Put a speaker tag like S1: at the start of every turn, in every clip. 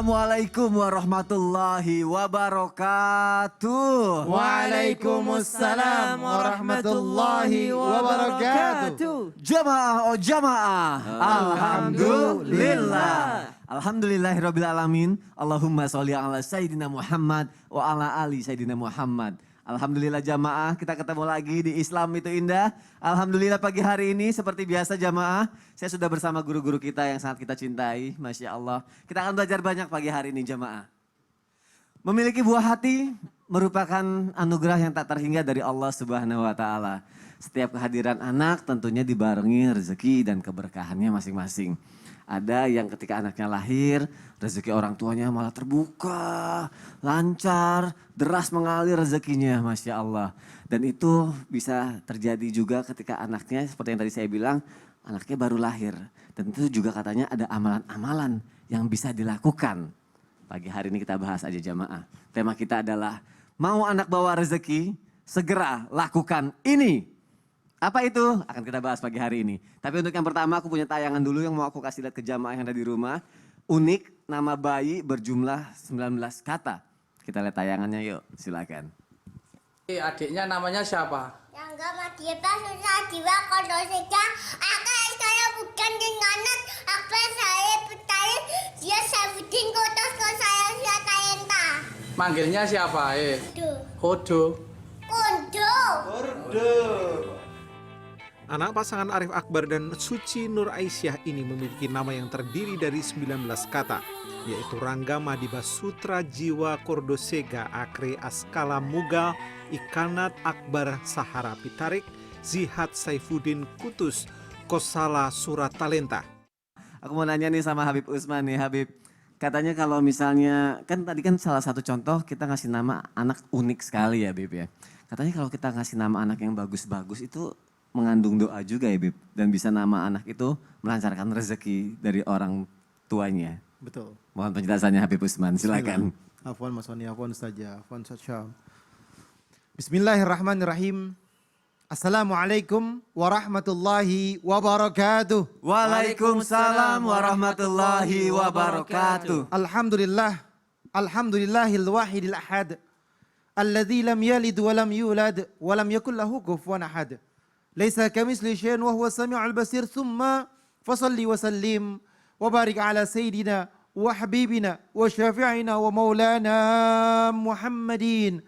S1: Assalamualaikum warahmatullahi wabarakatuh.
S2: Waalaikumsalam warahmatullahi wabarakatuh.
S1: Jamaah oh jamaah. Alhamdulillah. Alhamdulillahirabbil alamin. Allahumma sholli ala sayyidina Muhammad wa ala ali sayyidina Muhammad. Alhamdulillah jamaah, kita ketemu lagi di Islam itu indah. Alhamdulillah pagi hari ini seperti biasa jamaah, saya sudah bersama guru-guru kita yang sangat kita cintai. Masya Allah, kita akan belajar banyak pagi hari ini jamaah. Memiliki buah hati merupakan anugerah yang tak terhingga dari Allah Subhanahu wa Ta'ala. Setiap kehadiran anak tentunya dibarengi rezeki dan keberkahannya masing-masing. Ada yang ketika anaknya lahir, rezeki orang tuanya malah terbuka, lancar, deras mengalir rezekinya, Masya Allah. Dan itu bisa terjadi juga ketika anaknya, seperti yang tadi saya bilang, anaknya baru lahir. Dan itu juga katanya ada amalan-amalan yang bisa dilakukan. Pagi hari ini kita bahas aja jamaah. Tema kita adalah, mau anak bawa rezeki, segera lakukan ini. Apa itu? Akan kita bahas pagi hari ini. Tapi untuk yang pertama aku punya tayangan dulu yang mau aku kasih lihat ke jamaah yang ada di rumah. Unik, nama bayi berjumlah 19 kata. Kita lihat tayangannya yuk, silakan.
S2: Adiknya namanya siapa?
S3: Yang Madita susah jiwa kondosinya. Saya bukan dengan apa saya percaya dia Sabuddin kotos ko saya talenta.
S2: Manggilnya siapa? Hodo.
S3: Kondo.
S4: Anak pasangan Arif Akbar dan Suci Nur Aisyah ini memiliki nama yang terdiri dari 19 kata, yaitu Rangga Madiba Sutra Jiwa Kordosega Akre Askala Mugal Ikanat Akbar Sahara Pitarik Zihat Saifuddin Kutus Kosala Surat Talenta.
S1: Aku mau nanya nih sama Habib Usman nih, Habib. Katanya kalau misalnya, kan tadi kan salah satu contoh kita ngasih nama anak unik sekali ya Habib ya. Katanya kalau kita ngasih nama anak yang bagus-bagus itu mengandung doa juga ya Bib. Dan bisa nama anak itu melancarkan rezeki dari orang tuanya.
S5: Betul.
S1: Mohon penjelasannya Habib Usman, silakan.
S5: Afwan Mas Wani, afwan saja, afwan saja. Bismillahirrahmanirrahim. Assalamualaikum warahmatullahi wabarakatuh.
S1: Waalaikumsalam warahmatullahi wabarakatuh.
S5: Alhamdulillah, alhamdulillahil wahidil ahad. Alladzi lam yalid wa lam yulad wa lam yakul lahu kufuwan ahad. Laisa kamitslihi syai'un wa huwas samiul basir. Tsumma fasalli wa sallim wa barik ala sayyidina wa habibina wa syafi'ina wa maulana Muhammadin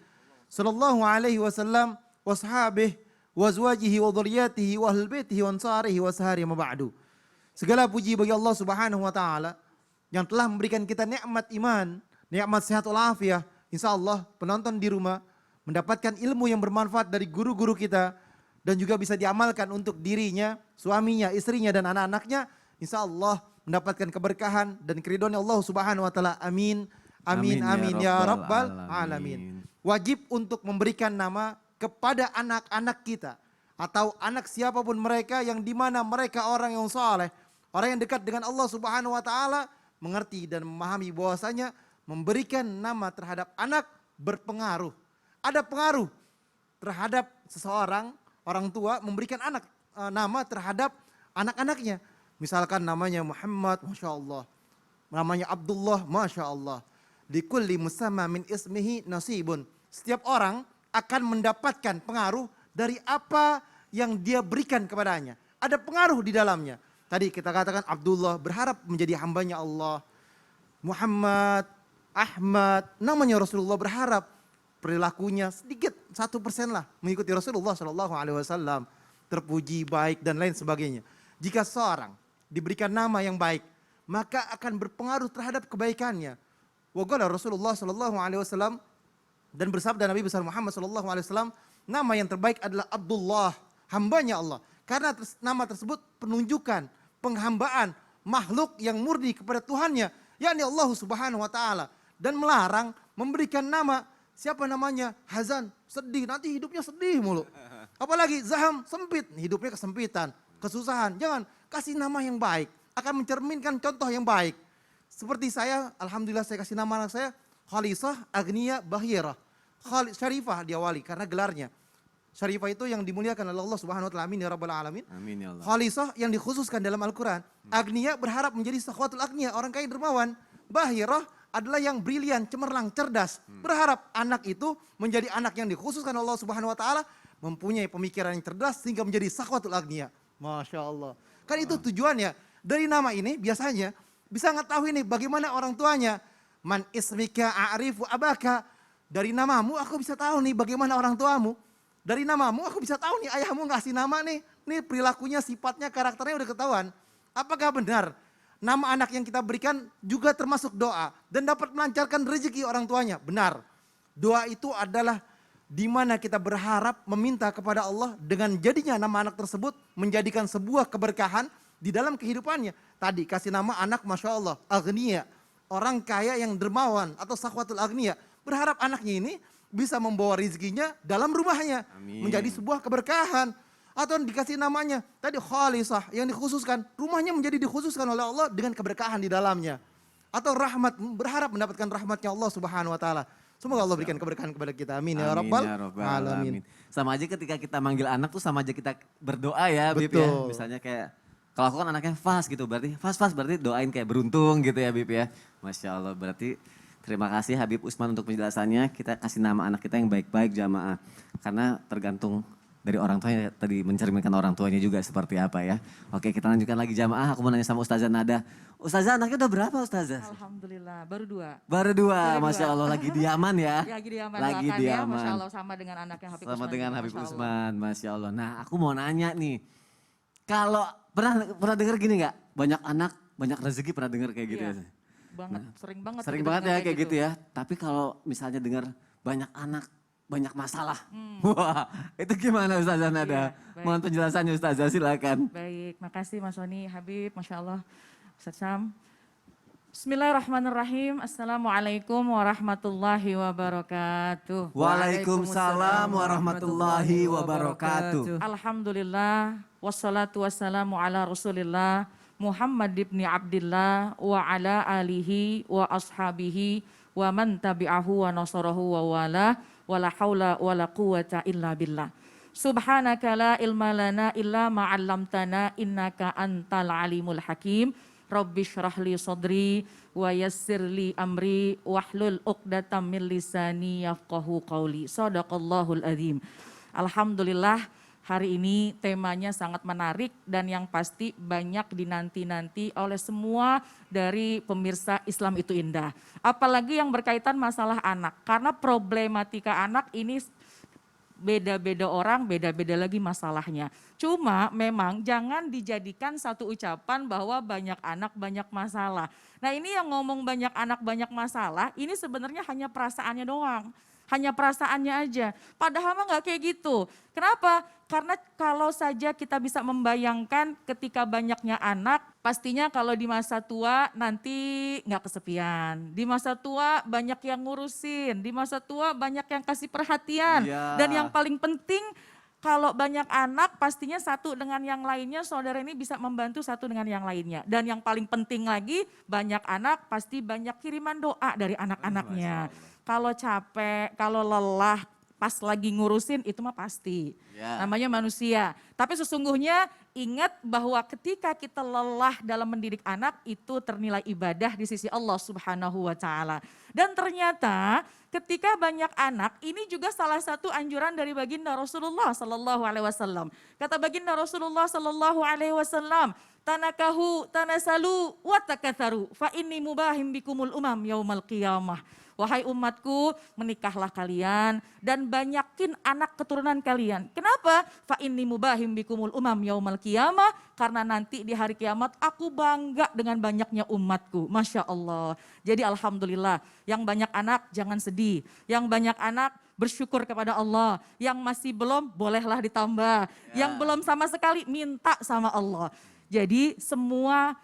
S5: sallallahu alaihi wasallam wa ashabihi wa azwajihi wa dhurriyyatihi wa ahlil baitihi wa ansarihi wa sahari ma ba'du. Segala puji bagi Allah Subhanahu wa taala yang telah memberikan kita nikmat iman, nikmat sehat walafiat. Insyaallah penonton di rumah mendapatkan ilmu yang bermanfaat dari guru-guru kita dan juga bisa diamalkan untuk dirinya, suaminya, istrinya dan anak-anaknya. Insyaallah mendapatkan keberkahan dan keridhaan Allah Subhanahu wa taala. Amin. Amin amin ya rabbal alamin. Wajib untuk memberikan nama kepada anak-anak kita atau anak siapapun mereka yang dimana mereka orang yang saleh, orang yang dekat dengan Allah Subhanahu wa taala, mengerti dan memahami bahwasanya memberikan nama terhadap anak berpengaruh. Ada pengaruh terhadap seseorang, orang tua memberikan nama terhadap anak-anaknya. Misalkan namanya Muhammad, Masya Allah. Namanya Abdullah, Masya Allah. Likulli musamma min ismihi nasibun. Setiap orang akan mendapatkan pengaruh dari apa yang dia berikan kepadanya. Ada pengaruh di dalamnya. Tadi kita katakan Abdullah berharap menjadi hambanya Allah. Muhammad, Ahmad, namanya Rasulullah berharap perilakunya sedikit 1% lah mengikuti Rasulullah SAW, terpuji, baik dan lain sebagainya. Jika seorang diberikan nama yang baik, maka akan berpengaruh terhadap kebaikannya. Wa qala Rasulullah SAW dan bersabda Nabi besar Muhammad SAW, nama yang terbaik adalah Abdullah, hambanya Allah. Karena nama tersebut penunjukan penghambaan makhluk yang murni kepada Tuhannya, yakni Allah Subhanahu wa taala, dan melarang memberikan nama siapa namanya Hazan, sedih, nanti hidupnya sedih mulu. Apalagi Zaham, sempit, hidupnya kesempitan, kesusahan. Jangan, kasih nama yang baik, akan mencerminkan contoh yang baik. Seperti saya, alhamdulillah saya kasih nama anak saya Khalisah Agnia Bahira. Syarifah diawali karena gelarnya. Syarifah itu yang dimuliakan oleh Allah Subhanahu wa taala. Amin ya rabbal alamin.
S1: Amin ya Allah.
S5: Khalisah yang dikhususkan dalam Al-Qur'an. Agniya berharap menjadi sakhawatul agniya, orang kaya dermawan. Bahirah adalah yang brilian, cemerlang, cerdas. Berharap anak itu menjadi anak yang dikhususkan Allah Subhanahu wa taala, mempunyai pemikiran yang cerdas sehingga menjadi sakhwatul agniya. Masya Allah. Kan itu tujuannya. Dari nama ini biasanya bisa ngetahui nih bagaimana orang tuanya. Man ismika a'rifu abaka. Dari namamu aku bisa tahu nih bagaimana orang tuamu. Dari namamu aku bisa tahu nih ayahmu ngasih nama nih. Nih perilakunya, sifatnya, karakternya udah ketahuan. Apakah benar nama anak yang kita berikan juga termasuk doa dan dapat melancarkan rezeki orang tuanya? Benar. Doa itu adalah di mana kita berharap meminta kepada Allah dengan jadinya nama anak tersebut menjadikan sebuah keberkahan di dalam kehidupannya. Tadi kasih nama anak Masya Allah, Agniya. Orang kaya yang dermawan atau sakhwatul agniya. Berharap anaknya ini bisa membawa rezekinya dalam rumahnya.
S1: Amin.
S5: Menjadi sebuah keberkahan. Atau dikasih namanya, tadi khalisah yang dikhususkan. Rumahnya menjadi dikhususkan oleh Allah dengan keberkahan di dalamnya. Atau rahmat, berharap mendapatkan rahmatnya Allah Subhanahu wa taala. Semoga Allah berikan keberkahan kepada kita. Amin ya rabbal alamin.
S1: Sama aja ketika kita manggil anak tuh sama aja kita berdoa ya, Bib ya.
S5: Betul.
S1: Misalnya kayak kalau aku kan anaknya Fas gitu, berarti Fas berarti doain kayak beruntung gitu ya, Bib ya. Masya Allah, berarti terima kasih Habib Usman untuk penjelasannya. Kita kasih nama anak kita yang baik-baik jamaah. Karena tergantung dari orang tuanya, tadi mencerminkan orang tuanya juga seperti apa ya. Oke, kita lanjutkan lagi jamaah. Aku mau nanya sama Ustazah Nada. Ustazah anaknya udah berapa Ustazah?
S6: Alhamdulillah, baru 2.
S1: Baru dua,
S6: Baru
S1: Masya
S6: dua.
S1: Allah lagi diaman ya.
S6: Ya, lagi diaman
S1: Lagi
S6: doakan ya,
S1: diaman.
S6: Masya Allah sama dengan anaknya Habib
S1: Sama
S6: Usman.
S1: dengan
S6: juga,
S1: Habib
S6: Masya Allah.
S1: Usman, Masya Allah. Nah aku mau nanya nih, kalau pernah dengar gini nggak? Banyak anak, banyak rezeki, pernah dengar kayak gitu
S6: Iya.
S1: ya?
S6: Banget, sering banget.
S1: Sering
S6: kita
S1: banget
S6: dengar
S1: ya kayak gitu ya. Tapi kalau misalnya dengar banyak anak, banyak masalah. Wah itu gimana Ustazah Nada?
S6: Iya, baik.
S1: Mohon penjelasannya Ustazah, silakan.
S6: Baik, makasih Mas Soni, Habib, Masya Allah. Ustaz Sam. Bismillahirrahmanirrahim. Assalamualaikum warahmatullahi wabarakatuh.
S1: Waalaikumsalam warahmatullahi wabarakatuh.
S6: Alhamdulillah, wassalatu wassalamu ala rasulillah, Muhammad ibn Abdillah, wa ala alihi wa ashabihi, wa man tabi'ahu wa nasarahu wa wala, wa la hawla wa la quwata illa billah. Subhanaka la ilma lana illa ma'allamtana innaka antal alimul hakim. Rabbi syrah li sadri wa yassir li amri wahlul uqdatam min lisani yafqahu qawli. Sadaqallahul azim. Alhamdulillah hari ini temanya sangat menarik dan yang pasti banyak dinanti-nanti oleh semua dari pemirsa Islam itu indah. Apalagi yang berkaitan masalah anak. Karena problematika anak ini beda-beda orang, beda-beda lagi masalahnya. Cuma memang jangan dijadikan satu ucapan bahwa banyak anak, banyak masalah. Nah ini yang ngomong banyak anak, banyak masalah, ini sebenarnya hanya perasaannya doang. Hanya perasaannya aja. Padahal mah gak kayak gitu. Kenapa? Karena kalau saja kita bisa membayangkan ketika banyaknya anak, pastinya kalau di masa tua nanti gak kesepian. Di masa tua banyak yang ngurusin, di masa tua banyak yang kasih perhatian.
S1: Iya.
S6: Dan yang paling penting kalau banyak anak pastinya satu dengan yang lainnya saudara ini bisa membantu satu dengan yang lainnya. Dan yang paling penting lagi banyak anak pasti banyak kiriman doa dari anak-anaknya. Kalau capek, kalau lelah pas lagi ngurusin itu mah pasti.
S1: Ya.
S6: Namanya manusia. Tapi sesungguhnya ingat bahwa ketika kita lelah dalam mendidik anak itu ternilai ibadah di sisi Allah Subhanahu wa taala. Dan ternyata ketika banyak anak ini juga salah satu anjuran dari baginda Rasulullah sallallahu alaihi wasallam. Kata baginda Rasulullah sallallahu alaihi wasallam, "Tanakahu tanasalu wa takatharu fa inni mubahim bikumul umam yaumal qiyamah." Wahai umatku, menikahlah kalian dan banyakin anak keturunan kalian. Kenapa? Fa inni mubahim bikumul umam yaumal qiyamah, karena nanti di hari kiamat aku bangga dengan banyaknya umatku. Masya Allah. Jadi alhamdulillah, yang banyak anak jangan sedih. Yang banyak anak bersyukur kepada Allah. Yang masih belum bolehlah ditambah. Yang belum sama sekali minta sama Allah. Jadi semua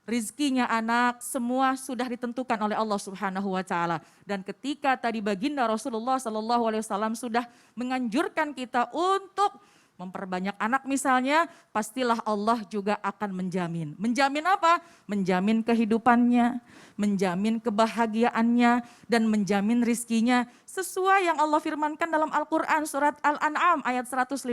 S6: rizkinya anak semua sudah ditentukan oleh Allah Subhanahu wa taala. Dan ketika tadi baginda Rasulullah sallallahu alaihi wasallam sudah menganjurkan kita untuk memperbanyak anak misalnya, pastilah Allah juga akan menjamin. Menjamin apa? Menjamin kehidupannya, menjamin kebahagiaannya, dan menjamin rizkinya sesuai yang Allah firmankan dalam Al-Quran surat Al-An'am ayat 151.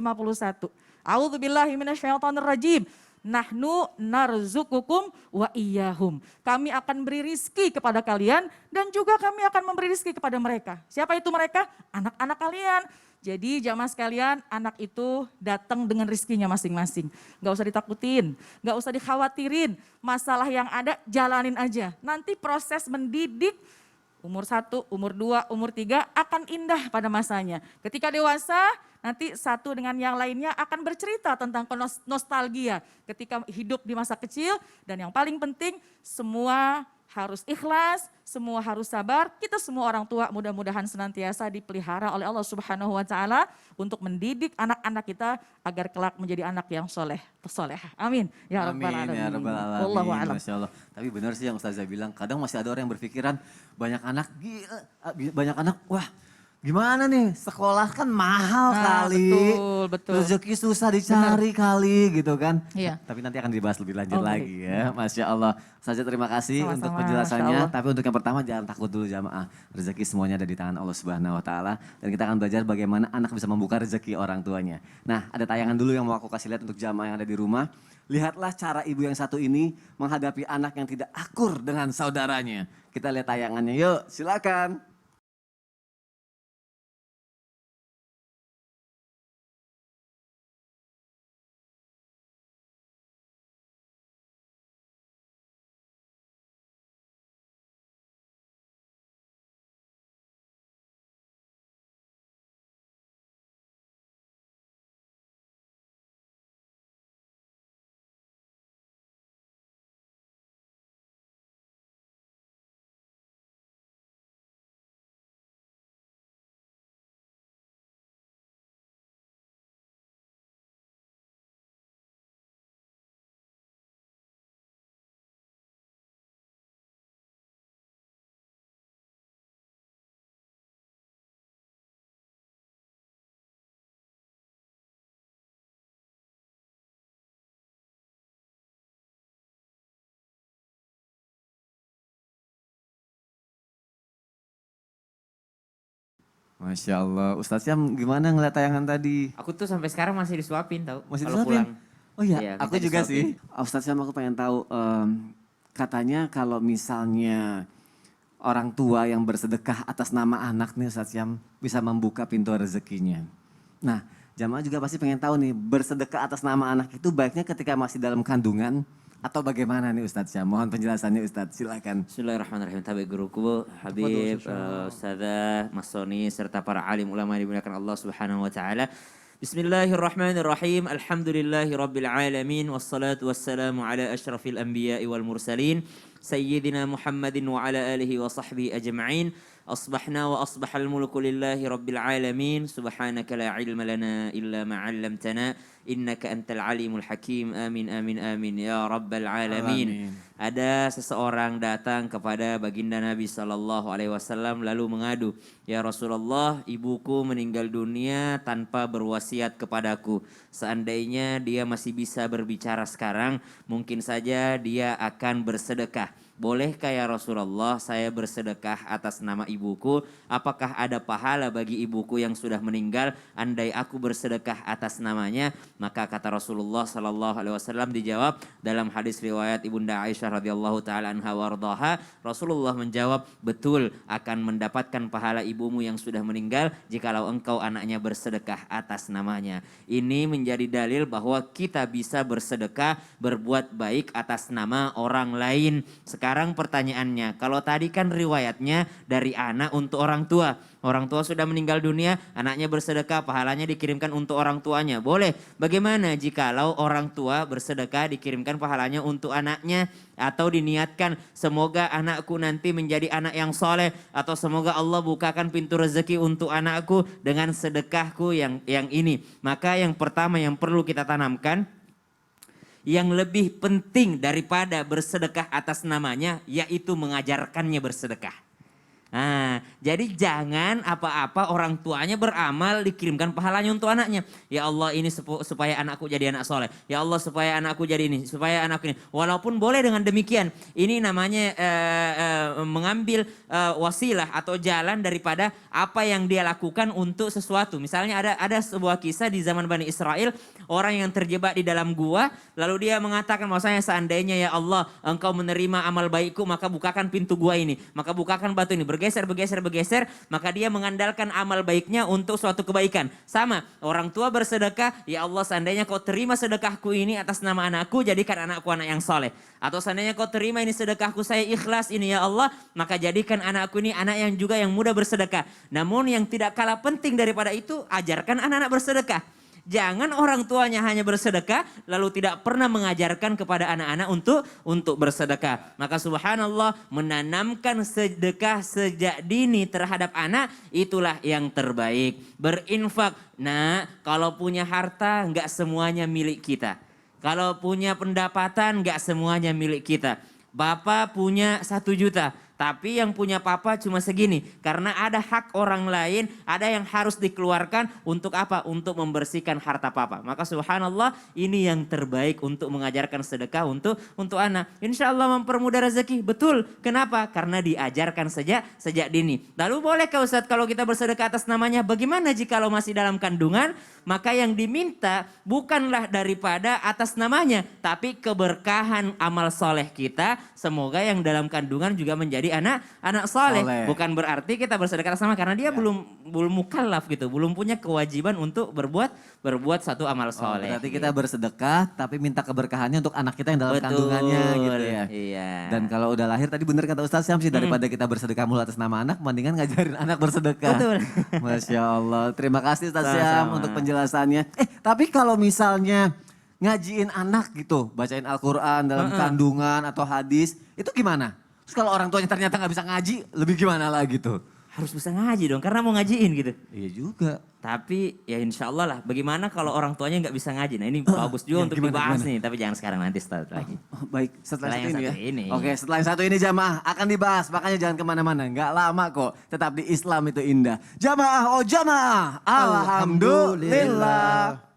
S6: A'udzubillahi minasyaitonirrajim. nahnu narzukukum wa iyyahum. Kami akan beri rizki kepada kalian dan juga kami akan memberi rizki kepada mereka. Siapa itu mereka? Anak-anak kalian. Jadi jamaah sekalian, anak itu datang dengan rizkinya masing-masing. Gak usah ditakutin, gak usah dikhawatirin. Masalah yang ada jalanin aja. Nanti proses mendidik umur 1, umur 2, umur 3 akan indah pada masanya. Ketika dewasa, nanti satu dengan yang lainnya akan bercerita tentang nostalgia ketika hidup di masa kecil. Dan yang paling penting, semua harus ikhlas, semua harus sabar. Kita semua orang tua mudah-mudahan senantiasa dipelihara oleh Allah Subhanahu wa taala untuk mendidik anak-anak kita agar kelak menjadi anak yang soleh. Amin. Ya rabbal
S1: Amin
S6: alamin.
S1: ya rabbal alamin.
S6: Wallahu a'lam.
S1: Masya Allah. Tapi benar sih yang Ustazah bilang, kadang masih ada orang yang berpikiran banyak anak, gila, banyak anak, wah gimana nih sekolah kan mahal
S6: Nah,
S1: kali.
S6: betul.
S1: Rezeki susah dicari kali gitu kan.
S6: Iya.
S1: Tapi nanti akan dibahas lebih lanjut
S6: Oh,
S1: lagi ya. Masya Allah. Ustazah terima kasih
S6: Sama-sama,
S1: untuk
S6: Masya
S1: penjelasannya.
S6: Allah.
S1: Tapi untuk yang pertama jangan takut dulu jamaah. Rezeki semuanya ada di tangan Allah Subhanahu wa taala dan kita akan belajar bagaimana anak bisa membuka rezeki orang tuanya. Nah, ada tayangan dulu yang mau aku kasih lihat untuk jamaah yang ada di rumah. Lihatlah cara ibu yang satu ini menghadapi anak yang tidak akur dengan saudaranya. Kita lihat tayangannya yuk, silakan. Masya Allah. Ustaz Syam gimana ngeliat tayangan tadi?
S7: Aku tuh sampai sekarang masih disuapin tau.
S1: Masih
S7: kalau
S1: disuapin?
S7: pulang.
S1: Oh iya,
S7: Iya,
S1: aku
S7: minta
S1: juga
S7: disuapin.
S1: sih. Ustaz Syam aku pengen tahu, katanya kalau misalnya orang tua yang bersedekah atas nama anak nih Ustaz Syam bisa membuka pintu rezekinya. Nah, jamaah juga pasti pengen tahu nih, bersedekah atas nama anak itu baiknya ketika masih dalam kandungan atau bagaimana nih Ustaz Syam? Mohon penjelasannya Ustaz, silakan.
S7: Bismillahirrahmanirrahim. Tabi guruku, Habib, Ustazah, Mas Soni, serta para alim ulama yang dimuliakan Allah Subhanahu wa taala. Bismillahirrahmanirrahim. Alhamdulillahi rabbil alamin wassalatu wassalamu ala asyrafil anbiya'i wal mursalin sayyidina Muhammadin wa ala alihi wa sahbihi ajma'in. Asbahna wa asbahal mulku lillahi rabbil alamin. Subhanaka la ilma lana illa ma 'allamtana innaka antal alimul hakim. Amin amin amin ya rabbal alamin. Ada seseorang datang kepada baginda Nabi SAW lalu mengadu, ya Rasulullah, ibuku meninggal dunia tanpa berwasiat kepadaku. Seandainya dia masih bisa berbicara sekarang, mungkin saja dia akan bersedekah. Bolehkah ya Rasulullah saya bersedekah atas nama ibuku? Apakah ada pahala bagi ibuku yang sudah meninggal andai aku bersedekah atas namanya? Maka kata Rasulullah SAW dijawab dalam hadis riwayat Ibunda Aisyah radhiyallahu taala anha wardaha, Rasulullah menjawab, betul akan mendapatkan pahala ibumu yang sudah meninggal jikalau engkau anaknya bersedekah atas namanya. Ini menjadi dalil bahwa kita bisa bersedekah, berbuat baik atas nama orang lain. Sekarang pertanyaannya, kalau tadi kan riwayatnya dari anak untuk orang tua. Orang tua sudah meninggal dunia, anaknya bersedekah, pahalanya dikirimkan untuk orang tuanya. Boleh. Bagaimana jikalau orang tua bersedekah dikirimkan pahalanya untuk anaknya? Atau diniatkan semoga anakku nanti menjadi anak yang soleh. Atau semoga Allah bukakan pintu rezeki untuk anakku dengan sedekahku yang ini. Maka yang pertama yang perlu kita tanamkan, yang lebih penting daripada bersedekah atas namanya, yaitu mengajarkannya bersedekah. Nah, jadi jangan apa-apa orang tuanya beramal dikirimkan pahalanya untuk anaknya. Ya Allah ini supaya anakku jadi anak soleh. Ya Allah supaya anakku jadi ini, supaya anakku ini. Walaupun boleh dengan demikian. Ini namanya mengambil wasilah atau jalan daripada apa yang dia lakukan untuk sesuatu. Misalnya ada sebuah kisah di zaman Bani Israel. Orang yang terjebak di dalam gua. Lalu dia mengatakan bahwasanya seandainya ya Allah engkau menerima amal baikku maka bukakan pintu gua ini. Maka bukakan batu ini. Bergeser, maka dia mengandalkan amal baiknya untuk suatu kebaikan. Sama, orang tua bersedekah, ya Allah seandainya kau terima sedekahku ini atas nama anakku, jadikan anakku anak yang soleh. Atau seandainya kau terima ini sedekahku, saya ikhlas ini ya Allah, maka jadikan anakku ini anak yang juga yang mudah bersedekah. Namun yang tidak kalah penting daripada itu, ajarkan anak-anak bersedekah. Jangan orang tuanya hanya bersedekah lalu tidak pernah mengajarkan kepada anak-anak untuk bersedekah. Maka subhanallah menanamkan sedekah sejak dini terhadap anak itulah yang terbaik. Berinfak. Nah, kalau punya harta enggak semuanya milik kita. Kalau punya pendapatan enggak semuanya milik kita. Bapak punya 1 juta. Tapi yang punya papa cuma segini. Karena ada hak orang lain, ada yang harus dikeluarkan untuk apa? Untuk membersihkan harta papa. Maka subhanallah ini yang terbaik untuk mengajarkan sedekah untuk anak. Insya Allah mempermudah rezeki. Betul. Kenapa? Karena diajarkan sejak dini. Lalu bolehkah Ustadz kalau kita bersedekah atas namanya? Bagaimana jika masih dalam kandungan? Maka yang diminta bukanlah daripada atas namanya. Tapi keberkahan amal soleh kita. Semoga yang dalam kandungan juga menjadi anak soleh. Bukan berarti kita bersedekah atas nama karena dia belum mukallaf gitu, belum punya kewajiban untuk berbuat satu amal soleh.
S1: Berarti kita bersedekah tapi minta keberkahannya untuk anak kita yang dalam kandungannya gitu ya.
S7: Iya.
S1: Dan kalau udah lahir tadi bener kata Ustaz Syam sih daripada kita bersedekah mulu atas nama anak, mendingan ngajarin anak bersedekah.
S7: Betul.
S1: Masya Allah. Terima kasih Ustaz
S7: Sama-sama.
S1: Syam untuk penjelasannya. Tapi kalau misalnya ngajiin anak gitu, bacain Al-Quran dalam kandungan atau hadis, itu gimana? Terus kalau orang tuanya ternyata nggak bisa ngaji, lebih gimana lagi tuh?
S7: Harus bisa ngaji dong karena mau ngajiin gitu.
S1: Iya juga.
S7: Tapi ya insya Allah lah. Bagaimana kalau orang tuanya nggak bisa ngaji? Nah ini bagus juga untuk dibahas nih. Tapi jangan sekarang, nanti setelah lagi.
S1: Baik, setelah
S7: yang
S1: satu ini ya.
S7: satu ini.
S1: Oke, setelah yang satu ini jamaah akan dibahas. Makanya jangan kemana-mana. Nggak lama kok. Tetap di Islam itu indah. Jamaah, oh jamaah. Alhamdulillah.